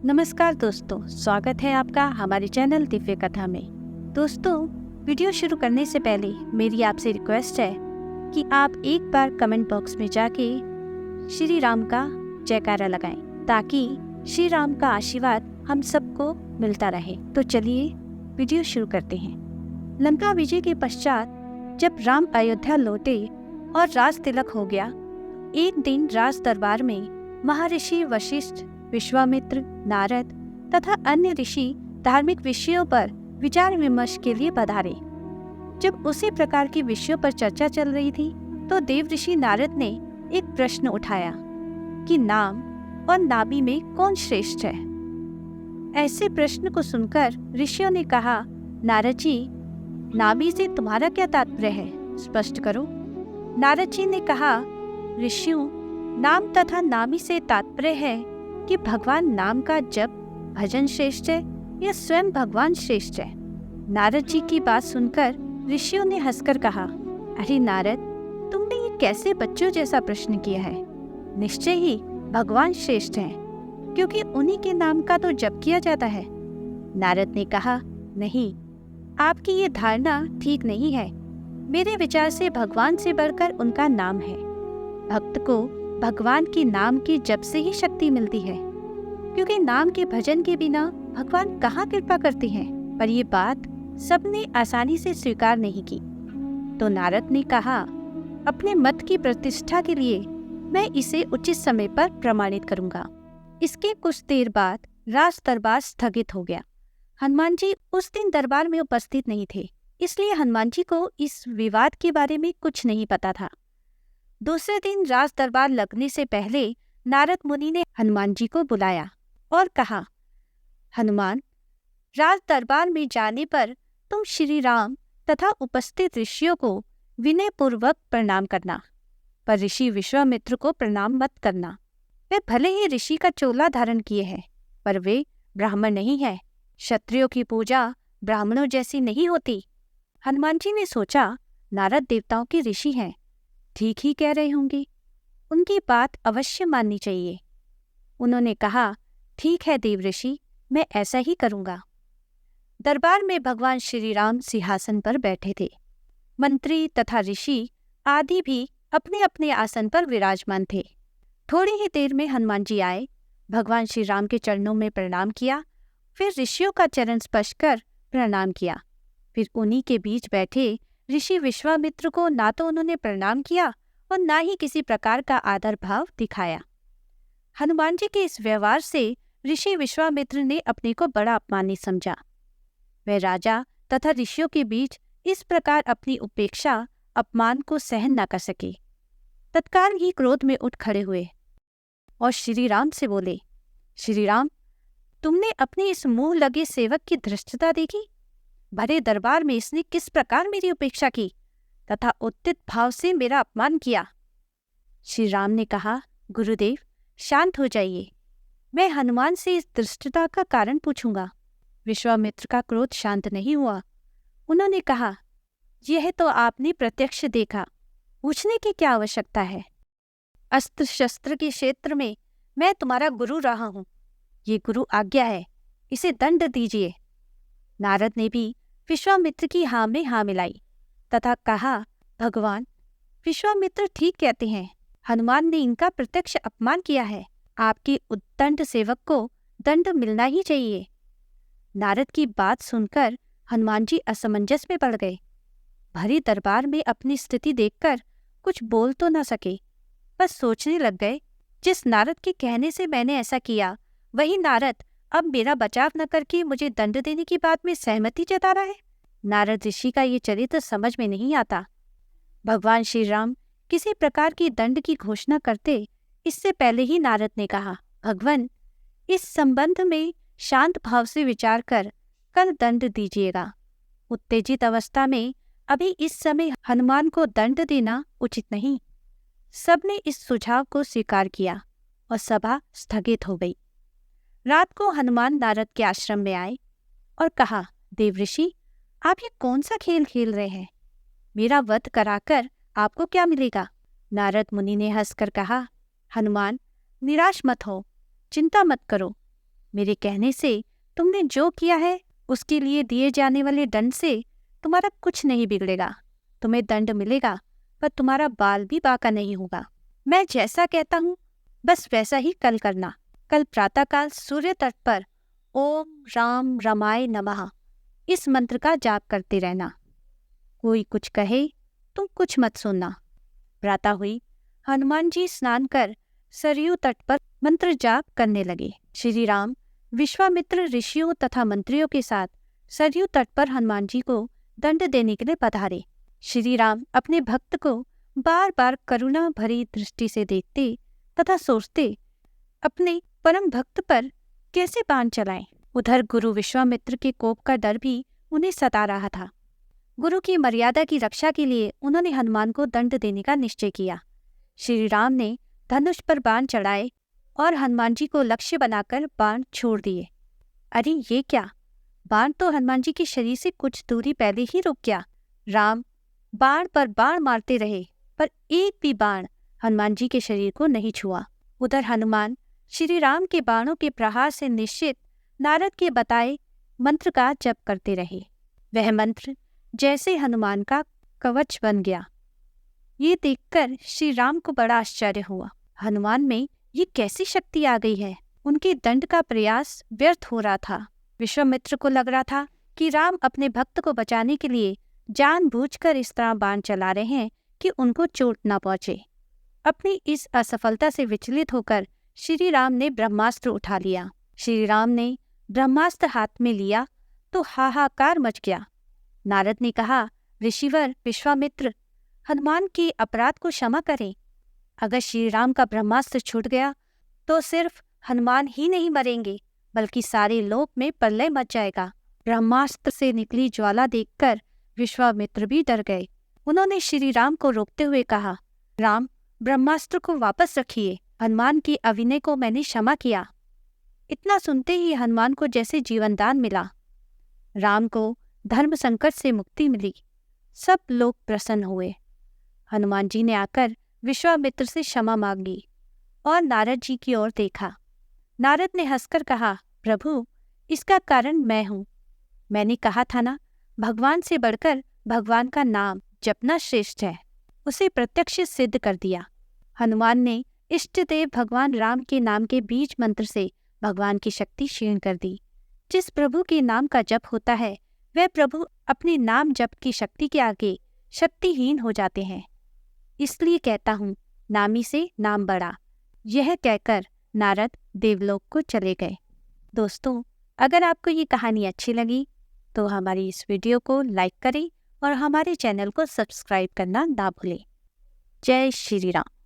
नमस्कार दोस्तों, स्वागत है आपका हमारे चैनल दिव्य कथा में। दोस्तों, वीडियो शुरू करने से पहले मेरी आपसे रिक्वेस्ट है कि आप एक बार कमेंट बॉक्स में जाके श्री राम का जयकारा लगाएं, ताकि श्री राम का आशीर्वाद हम सबको मिलता रहे। तो चलिए वीडियो शुरू करते हैं। लंका विजय के पश्चात जब राम अयोध्या लौटे और राज तिलक हो गया, एक दिन राज दरबार में महर्षि वशिष्ठ, विश्वामित्र, नारद तथा अन्य ऋषि धार्मिक विषयों पर विचार विमर्श के लिए पधारे। जब उसी प्रकार के विषयों पर चर्चा चल रही थी तो देव ऋषि नारद ने एक प्रश्न उठाया कि नाम और नाभि में कौन श्रेष्ठ है। ऐसे प्रश्न को सुनकर ऋषियों ने कहा, नारद जी, नाभि से तुम्हारा क्या तात्पर्य है, स्पष्ट करो। नारद जी ने कहा, ऋषियों, नाम तथा नाभि से तात्पर्य है कि भगवान नाम का जप भजन श्रेष्ठ है या स्वयं भगवान श्रेष्ठ है। नारद जी की बात सुनकर ऋषियों ने हंसकर कहा, अरे नारद, तुमने ये कैसे बच्चों जैसा प्रश्न किया है। निश्चय ही भगवान श्रेष्ठ हैं, क्योंकि उन्हीं के नाम का तो जप किया जाता है। नारद ने कहा, नहीं, आपकी ये धारणा ठीक नहीं है। मेरे विचार से भगवान से बढ़कर उनका नाम है। भक्त को भगवान के नाम के जप से ही शक्ति मिलती है, क्योंकि नाम के भजन के बिना भगवान कहाँ कृपा करते हैं। पर ये बात सबने आसानी से स्वीकार नहीं की। तो नारद ने कहा, अपने मत की प्रतिष्ठा के लिए मैं इसे उचित समय पर प्रमाणित करूंगा। इसके कुछ देर बाद राज दरबार स्थगित हो गया। हनुमान जी उस दिन दरबार में उपस्थित नहीं थे, इसलिए हनुमान जी को इस विवाद के बारे में कुछ नहीं पता था। दूसरे दिन राज दरबार लगने से पहले नारद मुनि ने हनुमान जी को बुलाया और कहा, हनुमान, राज दरबार में जाने पर तुम श्री राम तथा उपस्थित ऋषियों को विनय पूर्वक प्रणाम करना, पर ऋषि विश्वामित्र को प्रणाम मत करना। वे भले ही ऋषि का चोला धारण किए हैं, पर वे ब्राह्मण नहीं है। क्षत्रियों की पूजा ब्राह्मणों जैसी नहीं होती। हनुमान जी ने सोचा, नारद देवताओं के ऋषि हैं, ठीक ही कह रहे होंगे, उनकी बात अवश्य माननी चाहिए। उन्होंने कहा, ठीक है देव ऋषि, मैं ऐसा ही करूंगा। दरबार में भगवान श्री राम सिंहासन पर बैठे थे। मंत्री तथा ऋषि आदि भी अपने अपने आसन पर विराजमान थे। थोड़ी ही देर में हनुमान जी आए, भगवान श्री राम के चरणों में प्रणाम किया, फिर ऋषियों का चरण स्पर्श कर प्रणाम किया। फिर उन्हीं के बीच बैठे ऋषि विश्वामित्र को ना तो उन्होंने प्रणाम किया और ना ही किसी प्रकार का आदर भाव दिखाया। हनुमान जी के इस व्यवहार से ऋषि विश्वामित्र ने अपने को बड़ा अपमानित समझा। वह राजा तथा ऋषियों के बीच इस प्रकार अपनी उपेक्षा अपमान को सहन न कर सके। तत्काल ही क्रोध में उठ खड़े हुए और श्री राम से बोले, श्री राम, तुमने अपने इस मुंह लगे सेवक की धृष्टता देखी। भरे दरबार में इसने किस प्रकार मेरी उपेक्षा की तथा उचित भाव से मेरा अपमान किया। श्री राम ने कहा, गुरुदेव, शांत हो जाइए, मैं हनुमान से इस धृष्टता का कारण पूछूंगा। विश्वामित्र का क्रोध शांत नहीं हुआ। उन्होंने कहा, यह तो आपने प्रत्यक्ष देखा, पूछने की क्या आवश्यकता है। अस्त्र शस्त्र के क्षेत्र में मैं तुम्हारा गुरु रहा हूं, ये गुरु आज्ञा है, इसे दंड दीजिए। नारद ने भी विश्वामित्र की हाँ में हाँ मिलाई तथा कहा, भगवान, विश्वामित्र ठीक कहते हैं, हनुमान ने इनका प्रत्यक्ष अपमान किया है। आपके उद्दंड सेवक को दंड मिलना ही चाहिए। नारद की बात सुनकर हनुमान जी असमंजस में पड़ गए। भरी दरबार में अपनी स्थिति देखकर कुछ बोल तो न सके, बस सोचने लग गए, जिस नारद के कहने से मैंने ऐसा किया, वही नारद अब मेरा बचाव न करके मुझे दंड देने की बात में सहमति जता रहा है। नारद ऋषि का ये चरित्र समझ में नहीं आता। भगवान श्री राम किसी प्रकार की दंड की घोषणा करते इससे पहले ही नारद ने कहा, भगवान, इस संबंध में शांत भाव से विचार कर कल दंड दीजिएगा। उत्तेजित अवस्था में अभी इस समय हनुमान को दंड देना उचित नहीं। सबने इस सुझाव को स्वीकार किया और सभा स्थगित हो गई। रात को हनुमान नारद के आश्रम में आए और कहा, देव ऋषि, आप ये कौन सा खेल खेल रहे हैं। मेरा वध कराकर आपको क्या मिलेगा। नारद मुनि ने हंसकर कहा, हनुमान, निराश मत हो, चिंता मत करो। मेरे कहने से तुमने जो किया है उसके लिए दिए जाने वाले दंड से तुम्हारा कुछ नहीं बिगड़ेगा। तुम्हें दंड मिलेगा पर तुम्हारा बाल भी बांका नहीं होगा। मैं जैसा कहता हूँ बस वैसा ही कल करना। कल प्रातःकाल सूर्य तट पर ओम राम रमाय नमः इस मंत्र का जाप करते रहना। कोई कुछ कहे तुम कुछ मत सुनना। प्रातः हुई, हनुमान जी स्नान कर सरयू तट पर मंत्र जाप करने लगे। श्री राम विश्वामित्र ऋषियों तथा मंत्रियों के साथ सरयू तट पर हनुमान जी को दंड देने के लिए पधारे। श्री राम अपने भक्त को बार बार करुणा भरी दृष्टि से देखते तथा सोचते अपने परम भक्त पर कैसे बाण चलाएं। उधर गुरु विश्वामित्र के कोप का डर भी उन्हें सता रहा था। गुरु की मर्यादा की रक्षा के लिए उन्होंने हनुमान को दंड देने का निश्चय किया। श्री राम ने धनुष पर बाण चढ़ाए और हनुमान जी को लक्ष्य बनाकर बाण छोड़ दिए। अरे ये क्या! बाण तो हनुमान जी के शरीर से कुछ दूरी पहले ही रुक गया। राम बाण पर बाण मारते रहे पर एक भी बाण हनुमान जी के शरीर को नहीं छुआ। उधर हनुमान श्री राम के बाणों के प्रहार से निश्चित नारद के बताए मंत्र का जप करते रहे। वह मंत्र जैसे हनुमान का कवच बन गया। ये देखकर श्री राम को बड़ा आश्चर्य हुआ। हनुमान में ये कैसी शक्ति आ गई है? उनके दंड का प्रयास व्यर्थ हो रहा था। विश्वामित्र को लग रहा था कि राम अपने भक्त को बचाने के लिए जानबूझकर इस तरह बाण चला रहे हैं कि उनको चोट न पहुंचे। अपनी इस असफलता से विचलित होकर श्री राम ने ब्रह्मास्त्र उठा लिया। श्री राम ने ब्रह्मास्त्र हाथ में लिया तो हाहाकार मच गया। नारद ने कहा, ऋषिवर विश्वामित्र, हनुमान के अपराध को क्षमा करें। अगर श्री राम का ब्रह्मास्त्र छूट गया तो सिर्फ हनुमान ही नहीं मरेंगे बल्कि सारे लोक में प्रलय मच जाएगा। ब्रह्मास्त्र से निकली ज्वाला देखकर विश्वामित्र भी डर गए। उन्होंने श्री राम को रोकते हुए कहा, राम, ब्रह्मास्त्र को वापस रखिए। हनुमान की अविनय को मैंने क्षमा किया। इतना सुनते ही हनुमान को जैसे जीवनदान मिला। राम को धर्म संकट से मुक्ति मिली। सब लोग प्रसन्न हुए। हनुमान जी ने आकर विश्वामित्र से क्षमा मांगी और नारद जी की ओर देखा। नारद ने हंसकर कहा, प्रभु, इसका कारण मैं हूँ। मैंने कहा था ना, भगवान से बढ़कर भगवान का नाम जपना श्रेष्ठ है। उसे प्रत्यक्ष सिद्ध कर दिया। हनुमान ने इष्ट देव भगवान राम के नाम के बीज मंत्र से भगवान की शक्ति क्षीण कर दी। जिस प्रभु के नाम का जप होता है वह प्रभु अपने नाम जप की शक्ति के आगे शक्तिहीन हो जाते हैं। इसलिए कहता हूँ, नामी से नाम बड़ा। यह कहकर नारद देवलोक को चले गए। दोस्तों, अगर आपको ये कहानी अच्छी लगी तो हमारी इस वीडियो को लाइक करें और हमारे चैनल को सब्सक्राइब करना ना भूलें। जय श्री राम।